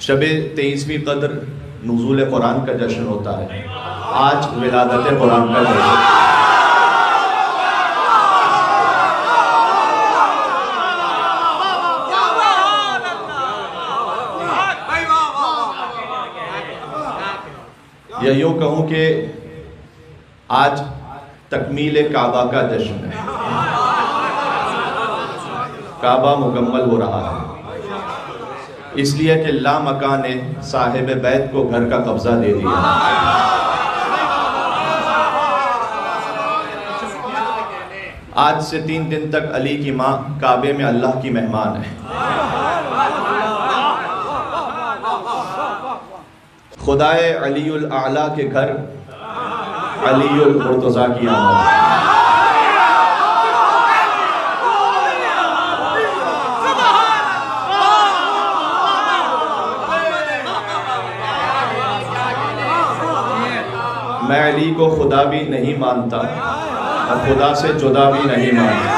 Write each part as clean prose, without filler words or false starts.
शब 23वीं क़द्र नुज़ूल कुरान का जश्न होता है। आज विलादत कुरान का जश्न। या यूँ कहूँ कि आज तकमील काबा का जश्न है। काबा मुकम्मल हो रहा है, इसलिए कि लामकान ने साहिब बैत को घर का कब्जा दे दिया। आज से 3 दिन तक अली की माँ काबे में अल्लाह की मेहमान है। खुदाए अलीउल आला के घर अलीउल मुर्तज़ा की आमद। मैं अली को खुदा भी नहीं मानता और खुदा से जुदा भी नहीं मानता।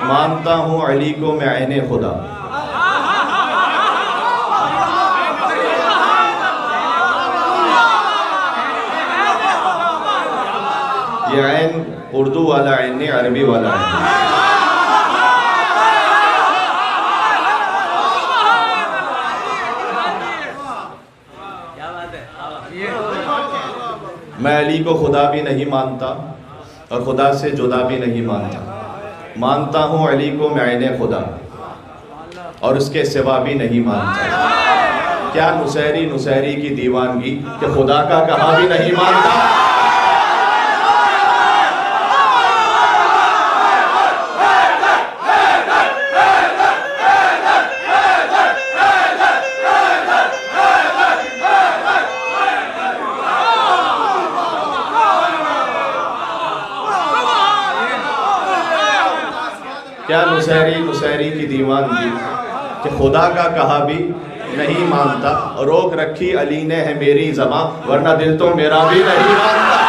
मानता हूँ अली को मैं ऐने खुदा। ये ऐन उर्दू वाला ऐन नहीं, अरबी वाला ऐन। मैं अली को खुदा भी नहीं मानता और खुदा से जुदा भी नहीं मानता। मानता हूँ अली को मैं ऐने खुदा और उसके सिवा भी नहीं मानता। क्या नुसैरी की दीवानगी कि खुदा का कहा भी नहीं मानता। क्या नुसैरी की दीवानगी कि खुदा का कहा भी नहीं मानता। रोक रखी अली ने है मेरी ज़बां, वरना दिल तो मेरा भी नहीं मानता।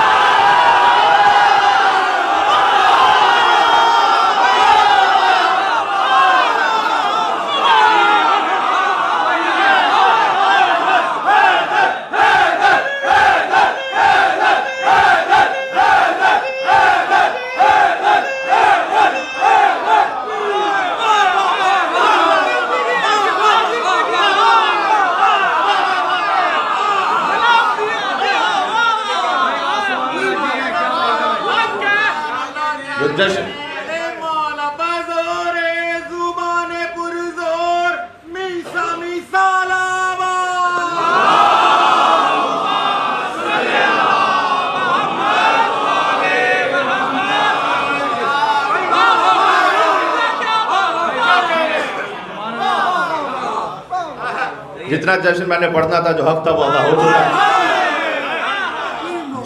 जितना जश्न मैंने पढ़ना था, जो हक था वो अदा हो चुका है।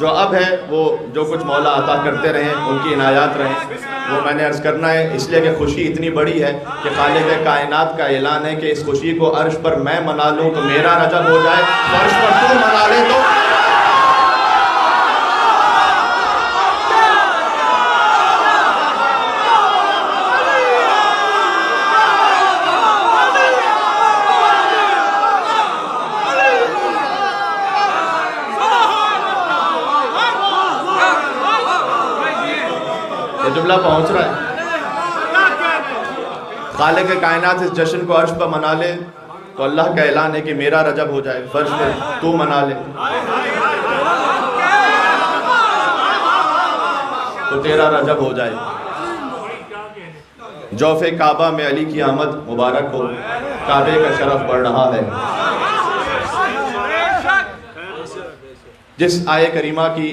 जो अब है वो जो कुछ मौला अता करते रहे, उनकी इनायात रहे, वो मैंने अर्ज़ करना है। इसलिए कि खुशी इतनी बड़ी है कि खालिक़ कायनात का ऐलान है कि इस खुशी को अर्श पर मैं मना लूँ तो मेरा रजब हो जाए, अर्श पर तू मना ले तो। जुमला पहुंच रहा है। खालिक़ कायनात इस जश्न को अर्श पर मना ले तो अल्लाह का ऐलान है कि मेरा रजब हो जाए, फर्श पर तू मना ले तो तेरा रजब हो जाए। जौफ़े काबा में अली की आमद मुबारक हो, काबे का शरफ बढ़ रहा है। जिस आय करीमा की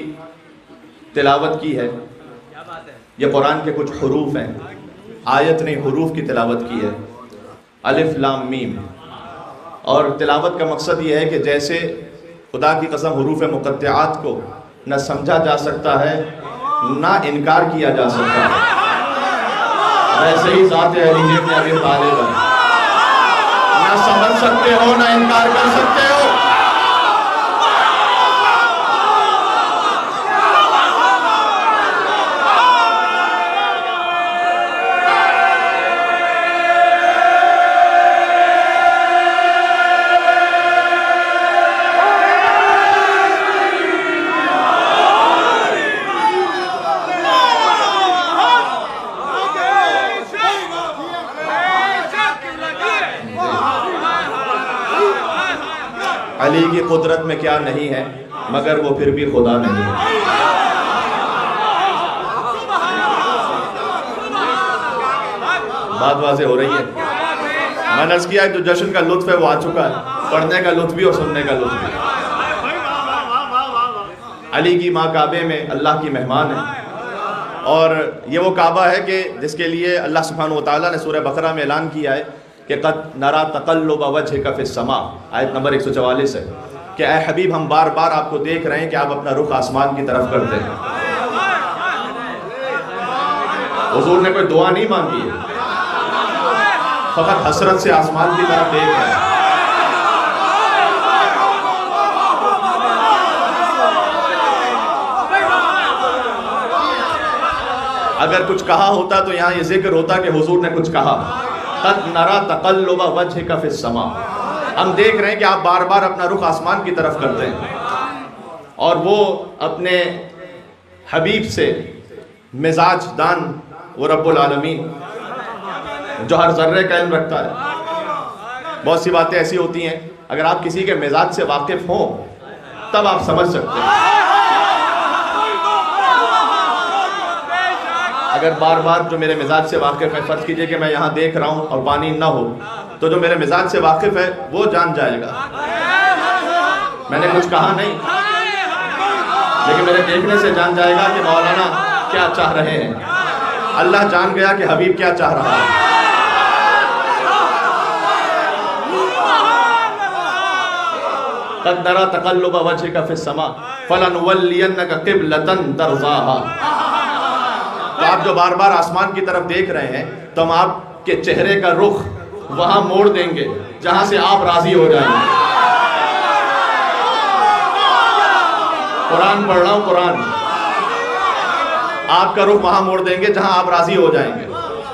तिलावत की है, ये कुरान के कुछ हरूफ हैं, आयत ने हरूफ की तिलावत की है, अलिफ लाम मीम। और तिलावत का मकसद ये है कि जैसे खुदा की कसम हरूफ मुक़त्तिआत को न समझा जा सकता है ना इनकार किया जा सकता है, वैसे ही ज़ात अली इब्न अबी तालिब ना समझ सकते हो ना इनकार कर सकते हो। अली की कुदरत में क्या नहीं है, मगर वो फिर भी खुदा नहीं है। बात वाज़ेह हो रही है। मैंने अर्ज़ किया है जो जश्न का लुत्फ़ है वो आ चुका है, पढ़ने का लुत्फ़ भी और सुनने का लुत्फ़ भी। अली की माँ काबे में अल्लाह की मेहमान है, और ये वो काबा है कि जिसके लिए अल्लाह सुब्हानहु व तआला ने सूरह बकरा में ऐलान किया है कि क़द नरा तक़ल्लुब वजहिका फ़िस समा, आयत नंबर 144 है कि ऐ हबीब हम बार बार आपको देख रहे हैं कि आप अपना रुख आसमान की तरफ करते हैं। हुज़ूर ने कोई दुआ नहीं मांगी है, फ़कत हसरत से आसमान की तरफ देख रहे हैं। अगर कुछ कहा होता तो यहाँ ये जिक्र होता कि हुजूर ने कुछ कहा, क़द नरा तक़ल्लुब वजहिका फ़िस समा, हम देख रहे हैं कि आप बार बार अपना रुख आसमान की तरफ करते हैं। और वो अपने हबीब से मिजाज दान वो रब्बुल आलमीन जो हर ज़र्रे का इल्म रखता है। बहुत सी बातें ऐसी होती हैं अगर आप किसी के मिजाज से वाकिफ़ हों तब आप समझ सकते हैं। अगर बार बार जो मेरे मिजाज से वाकिफ़ है, फ़र्ज़ कीजिए कि मैं यहाँ देख रहा हूँ और पानी ना हो, तो जो मेरे मिजाज से वाकिफ़ है वो जान जाएगा। मैंने कुछ कहा नहीं, लेकिन मेरे देखने से जान जाएगा कि मौलाना क्या चाह रहे हैं। अल्लाह जान गया कि हबीब क्या चाह रहा है। क़द नरा तक़ल्लुब वजहिका फ़िस समा फ़लनुवल्लियन्नका क़िबलतन तर्ज़ाहा। तो आप जो बार बार आसमान की तरफ देख रहे हैं, तो हम आपके चेहरे का रुख वहां मोड़ देंगे जहां से आप राजी हो जाएंगे। कुरान पढ़ रहा हूं, कुरान, आपका रुख वहां मोड़ देंगे जहां आप राजी हो जाएंगे।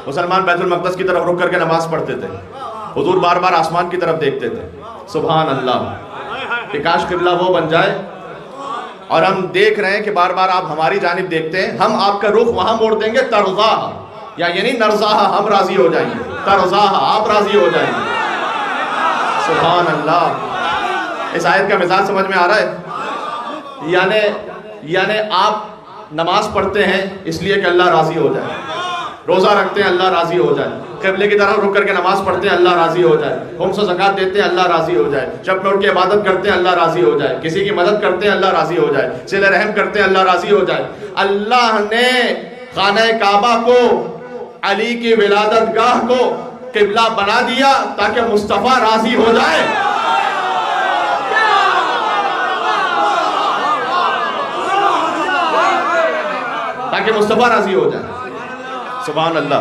मुसलमान बैतुल मक़दस की तरफ रुक करके नमाज पढ़ते थे, हुजूर बार बार आसमान की तरफ देखते थे। सुभान अल्लाह, कि काश किबला वो बन जाए। और हम देख रहे हैं कि बार बार आप हमारी जानिब देखते हैं, हम आपका रुख वहां मोड़ देंगे तर्ज़ाहा, या यानी नर्ज़ाहा, हम राजी हो जाएंगे, तर्ज़ाहा, आप राजी हो जाएंगे। सुभान अल्लाह। इस आयत का मिजाज समझ में आ रहा है? यानी आप नमाज पढ़ते हैं इसलिए कि अल्लाह राजी हो जाए, रोज़ा रखते हैं अल्लाह राजी हो जाए, क़िबले की तरफ रुक करके नमाज पढ़ते हैं अल्लाह राजी हो जाए, खुम्स व ज़कात देते हैं अल्लाह राजी हो जाए, शब में उठ के इबादत करते हैं अल्लाह राजी हो जाए, किसी की मदद करते हैं अल्लाह राजी हो जाए, सिले रहम करते हैं अल्लाह राजी हो जाए। अल्लाह ने खाना काबा को, अली की विलादत गाह को क़िबला बना दिया ताकि मुस्तफ़ा राजी हो जाए। ताकि मुस्तफ़ा राजी हो जाए। सुभान अल्लाह।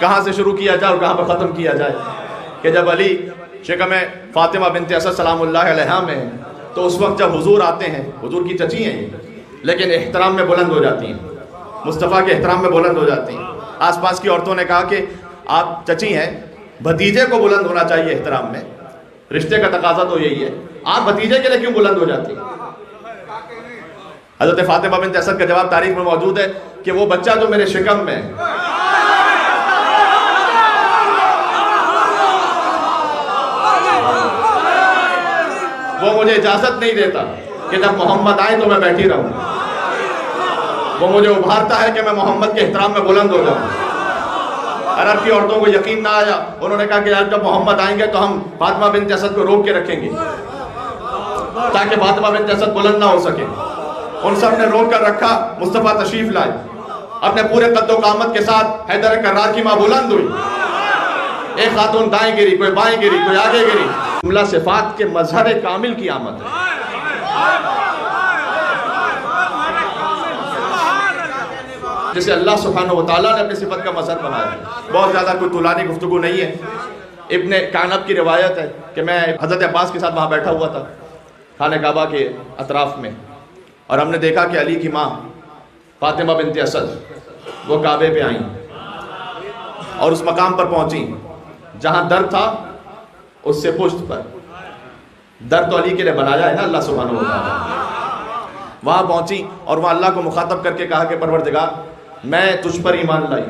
कहाँ से शुरू किया जाए और कहाँ पर ख़त्म किया जाए कि जब अली शिकम फ़ातिमा बिन्त असद सलामुल्लाह अलैहा में, तो उस वक्त जब हुजूर आते हैं, हुजूर की चची हैं ये, लेकिन एहतराम में बुलंद हो जाती हैं, मुस्तफ़ा के एहतराम में बुलंद हो जाती हैं। आसपास की औरतों ने कहा कि आप चची हैं, भतीजे को बुलंद होना चाहिए एहतराम में, रिश्ते का तकाजा तो यही है, आप भतीजे के लिए क्यों बुलंद हो जाती हैं? हज़रत फ़ातिमा बिन्त असद का जवाब तारीख में मौजूद है कि वो बच्चा जो मेरे शिकम में, वो मुझे इजाज़त नहीं देता कि जब मोहम्मद आए तो मैं बैठी रहूं, वो मुझे उभारता है कि मैं मोहम्मद के एहतराम में बुलंद हो जाऊं। अरब की औरतों को यकीन ना आया, उन्होंने कहा कि यार जब मोहम्मद आएंगे तो हम फातिमा बिन्त असद को रोक के रखेंगे ताकि फातिमा बिन्त असद बुलंद ना हो सके। उन सब ने रोक कर रखा, मुस्तफ़ा तशरीफ लाए, अपने पूरे कद्दो कामत के साथ हैदर कर्रार की माँ बुलंद हुई। एक खातून दाएं गिरी, कोई बाएं गिरी, कोई आगे गिरी। जुमला सिफात के मजहर कामिल की आमद है। जिसे अल्लाह सुब्हानहु व तआला ने अपनी सिफत का मजहर बनाया। बहुत ज़्यादा कोई तुलानी गुफ्तगू नहीं है। इब्ने कानब की रिवायत है कि मैं हज़रत अब्बास के साथ वहाँ बैठा हुआ था खाने काबा के अतराफ में, और हमने देखा कि अली की माँ फातिमा बिन्त असद वो काबे पे आई और उस मकाम पर पहुंची जहां दर था, उससे पुश्त पर। दर तो अली के लिए बनाया है ना अल्लाह सुब्हानहु व तआला। वहां पहुंची और वह अल्लाह को मुखातब करके कहा कि परवरदिगार, मैं तुझ पर ईमान लाई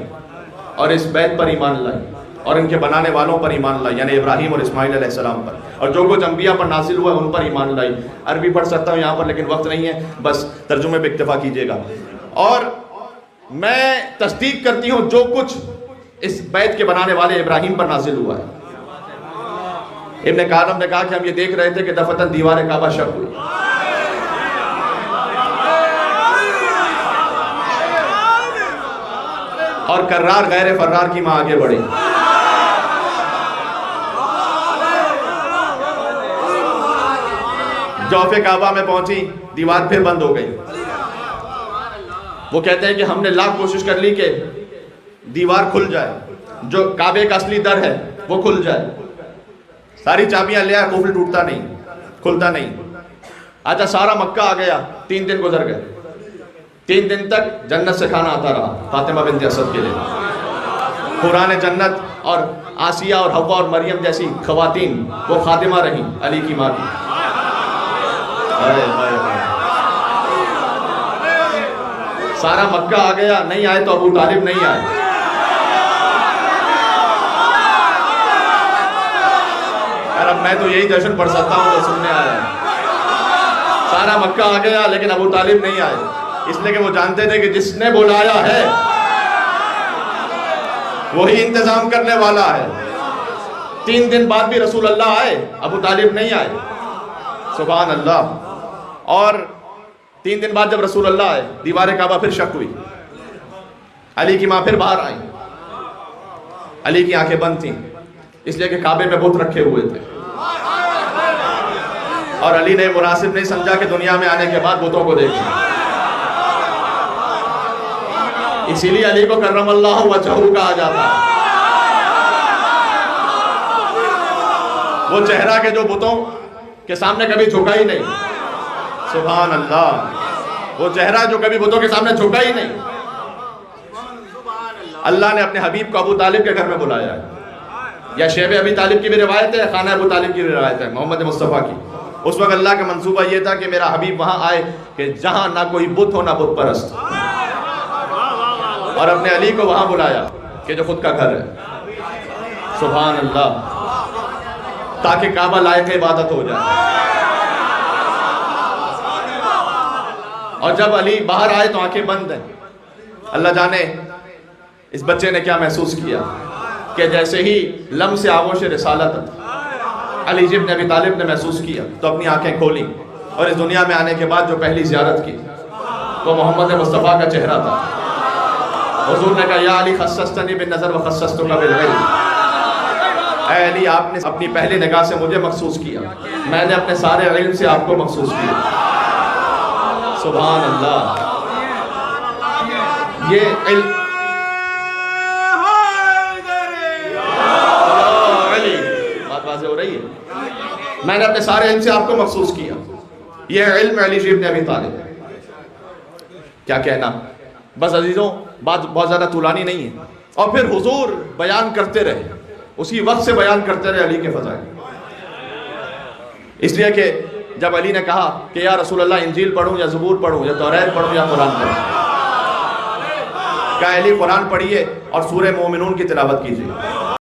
और इस बैत पर ईमान लाई और इनके बनाने वालों पर ईमान लाई, यानी इब्राहीम और इस्माइल अलैहिस्सलाम पर, और जो कुछ अंबिया पर नाजिल हुआ उन पर ईमान लाई। अरबी पढ़ सकता हूँ यहाँ पर, लेकिन वक्त नहीं है, बस तर्जुमे पे इक्तफा कीजिएगा। और मैं तस्दीक करती हूँ जो कुछ इस बैत के बनाने वाले इब्राहीम पर नाजिल हुआ है। इब्ने कालम ने कहा कि हम ये देख रहे थे कि दफतन दीवार काबा शक हुई, और कर्रार गैर फर्रार की मां आगे बढ़ी। जौफे काबा में पहुंची, दीवार फिर बंद हो गई। वो कहते हैं कि हमने लाख कोशिश कर ली कि दीवार खुल जाए, जो काबे का असली दर है वो खुल जाए। सारी चाबियां ले आया, कुफल टूटता नहीं, खुलता नहीं। अच्छा, सारा मक्का आ गया, 3 दिन गुजर गए। 3 दिन तक जन्नत से खाना आता रहा फातिमा बिन्त असद के लिए। कुरान जन्नत और आसिया और हव्वा और मरियम जैसी खवातीन वो खातिमा रही अली की माँ की। सारा मक्का आ गया, नहीं आए तो अबू तालिब नहीं आए। यार अब मैं तो यही जश्न पढ़ सकता हूँ जो सुनने आया। सारा मक्का आ गया लेकिन अबू तालिब नहीं आए, इसलिए कि वो जानते थे कि जिसने बुलाया है वही इंतजाम करने वाला है। 3 दिन बाद भी रसूल अल्लाह आए, अबू तालिब नहीं आए। सुभान अल्लाह। और 3 दिन बाद जब रसूल अल्लाह आए, दीवार काबा फिर शक हुई। अली की माँ फिर बाहर आई। अली की आंखें बंद थीं, इसलिए कि काबे में बुत रखे हुए थे, और अली ने मुनासिब नहीं समझा कि दुनिया में आने के बाद बुतों को देखें। इसीलिए अली को कर्रमल्लाहु वजहहू कहा जाता है। वो चेहरा के जो बुतों के सामने कभी झुका ही नहीं। सुभान अल्लाह। वो चेहरा जो कभी बुतों के सामने झुका ही नहीं। अल्लाह ने अपने हबीब को अबू तालिब के घर में बुलाया है। या शेब अबी तालिब की भी रिवायत है, खाना अबू तालिब की भी रिवायत है, मोहम्मद मुस्तफ़ा की। उस वक्त अल्लाह का मंसूबा ये था कि मेरा हबीब वहां आए कि जहां ना कोई बुत हो ना बुत परस्त, और अपने अली को वहां बुलाया कि जो खुद का घर है। सुभान अल्लाह। ताकि काबा लायक इबादत हो जाए। और जब अली बाहर आए तो आंखें बंद हैं। अल्लाह जाने इस बच्चे ने क्या महसूस किया कि जैसे ही लम से आगोश रिसालत अली इब्न अबी तालिब ने महसूस किया तो अपनी आंखें खोली, और इस दुनिया में आने के बाद जो पहली ज़ियारत की वो मोहम्मद मुस्तफ़ा का चेहरा था। हुज़ूर ने कहा, या अली खस्सस्तनी बिन नज़र व खस्सस्तुका बिल इल्म। ऐ अली, आपने अपनी पहली निगाह से मुझे मखसूस किया, मैंने अपने सारे इल्म से आपको मखसूस किया। सुभान अल्लाह। ये इल्म हो रही है, मैंने अपने सारे इल्म से आपको मखसूस किया। ये इल्म अली इब्न अबी तालिब। क्या कहना। बस अजीजों, बात बहुत ज़्यादा तुलानी नहीं है। और फिर हुजूर बयान करते रहे, उसी वक्त से बयान करते रहे अली के फ़ज़ाइल। इसलिए कि जब अली ने कहा कि या रसूल अल्लाह, इंजील पढ़ूं या ज़बूर पढ़ूं या तौरात पढ़ूं या कुरान पढ़ूं, क्या अली कुरान पढ़िए और सूरह मोमिनून की तिलावत कीजिए।